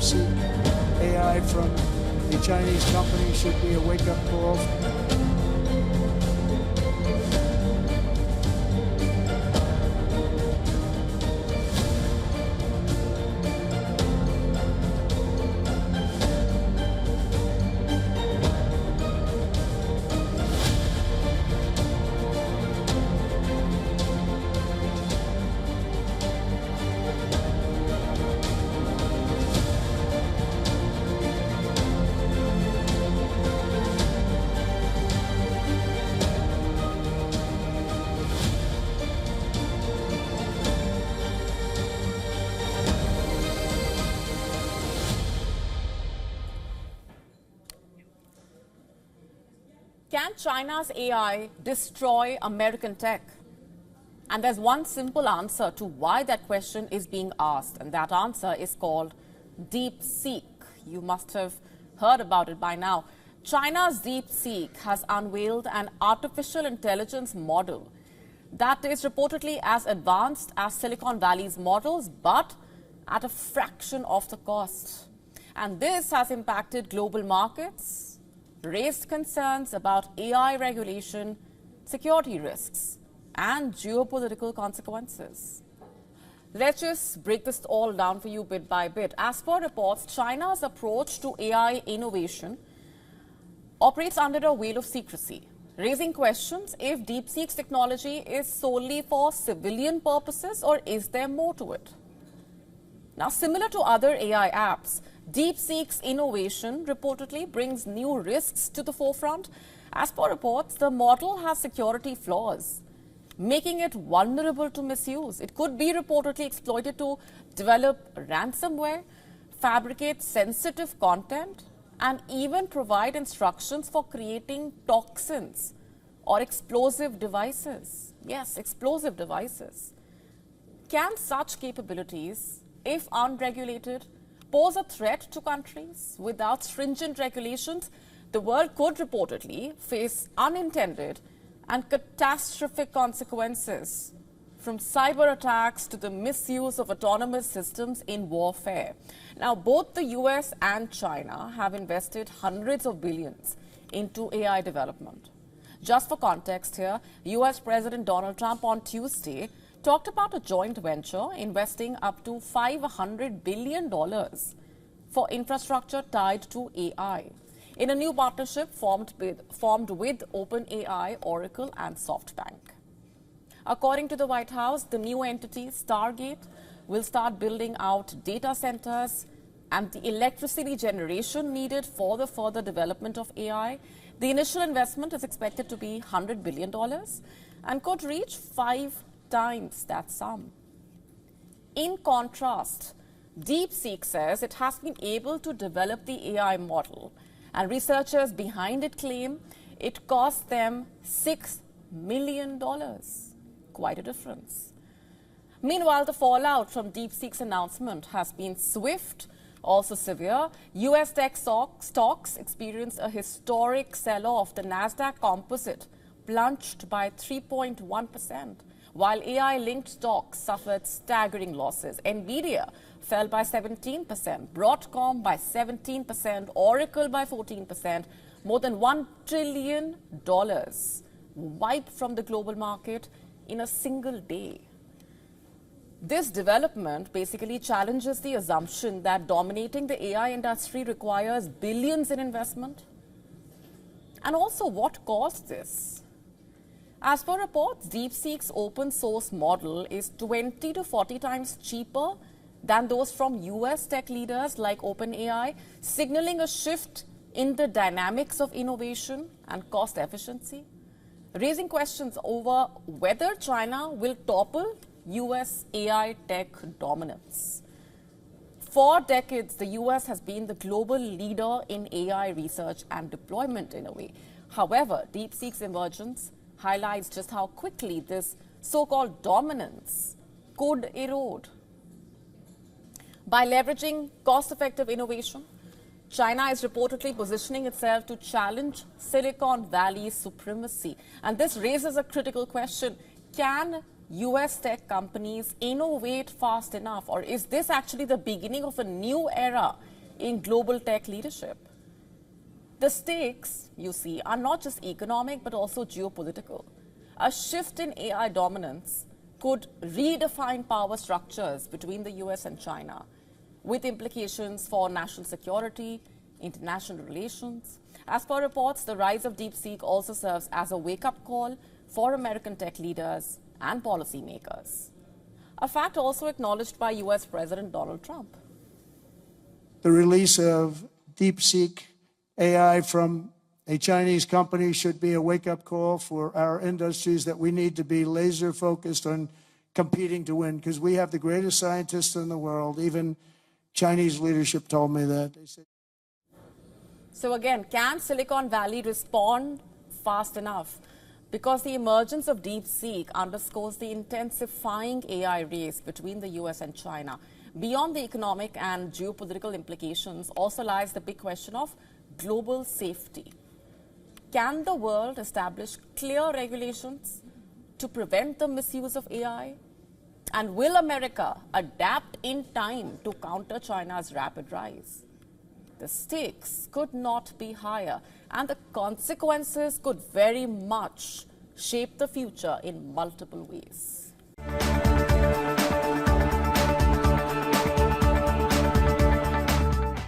DeepSeek AI from the Chinese company should be a wake-up call. Can China's AI destroy American tech? And there's one simple answer to why that question is being asked, and that answer is called DeepSeek. You must have heard about it by now. China's DeepSeek has unveiled an artificial intelligence model that is reportedly as advanced as Silicon Valley's models, but at a fraction of the cost. And this has impacted global markets, raised concerns about AI regulation, security risks, and geopolitical consequences. Let's just break this all down for you bit by bit. As per reports, China's approach to AI innovation operates under a veil of secrecy, raising questions if DeepSeek's technology is solely for civilian purposes or is there more to it? Now, similar to other AI apps, DeepSeek's innovation reportedly brings new risks to the forefront. As per reports, the model has security flaws, making it vulnerable to misuse. It could be reportedly exploited to develop ransomware, fabricate sensitive content, and even provide instructions for creating toxins or explosive devices. Yes, explosive devices. Can such capabilities, if unregulated, pose a threat to countries? Without stringent regulations, the world could reportedly face unintended and catastrophic consequences, from cyber attacks to the misuse of autonomous systems in warfare. Now, both the US and China have invested hundreds of billions into AI development. Just for context here, US President Donald Trump on Tuesday talked about a joint venture investing up to $500 billion for infrastructure tied to AI in a new partnership formed with OpenAI, Oracle, and SoftBank. According to the White House, the new entity, Stargate, will start building out data centers and the electricity generation needed for the further development of AI. The initial investment is expected to be $100 billion and could reach 5 times that sum. In contrast, DeepSeek says it has been able to develop the AI model, and researchers behind it claim it cost them $6 million. Quite a difference. Meanwhile, the fallout from DeepSeek's announcement has been swift, also severe. US tech stocks experienced a historic sell-off. The Nasdaq Composite plunged by 3.1%, while AI-linked stocks suffered staggering losses. Nvidia fell by 17%, Broadcom by 17%, Oracle by 14%, more than $1 trillion wiped from the global market in a single day. This development basically challenges the assumption that dominating the AI industry requires billions in investment. And also, what caused this? As per reports, DeepSeek's open source model is 20 to 40 times cheaper than those from US tech leaders like OpenAI, signaling a shift in the dynamics of innovation and cost efficiency, raising questions over whether China will topple US AI tech dominance. For decades, the US has been the global leader in AI research and deployment in a way. However, DeepSeek's emergence highlights just how quickly this so-called dominance could erode. By leveraging cost-effective innovation, China is reportedly positioning itself to challenge Silicon Valley's supremacy. And this raises a critical question. Can US tech companies innovate fast enough? Or is this actually the beginning of a new era in global tech leadership. The stakes, you see, are not just economic but also geopolitical. A shift in AI dominance could redefine power structures between the US and China, with implications for national security, international relations. As per reports, the rise of DeepSeek also serves as a wake-up call for American tech leaders and policymakers. A fact also acknowledged by US President Donald Trump. The release of DeepSeek AI from a Chinese company should be a wake-up call for our industries that we need to be laser focused on competing to win, because we have the greatest scientists in the world. Even Chinese leadership told me that. They said. So again, can Silicon Valley respond fast enough? Because the emergence of DeepSeek underscores the intensifying AI race between the US and China. Beyond the economic and geopolitical implications also lies the big question of global safety. Can the world establish clear regulations to prevent the misuse of AI? And will America adapt in time to counter China's rapid rise? The stakes could not be higher, and the consequences could very much shape the future in multiple ways.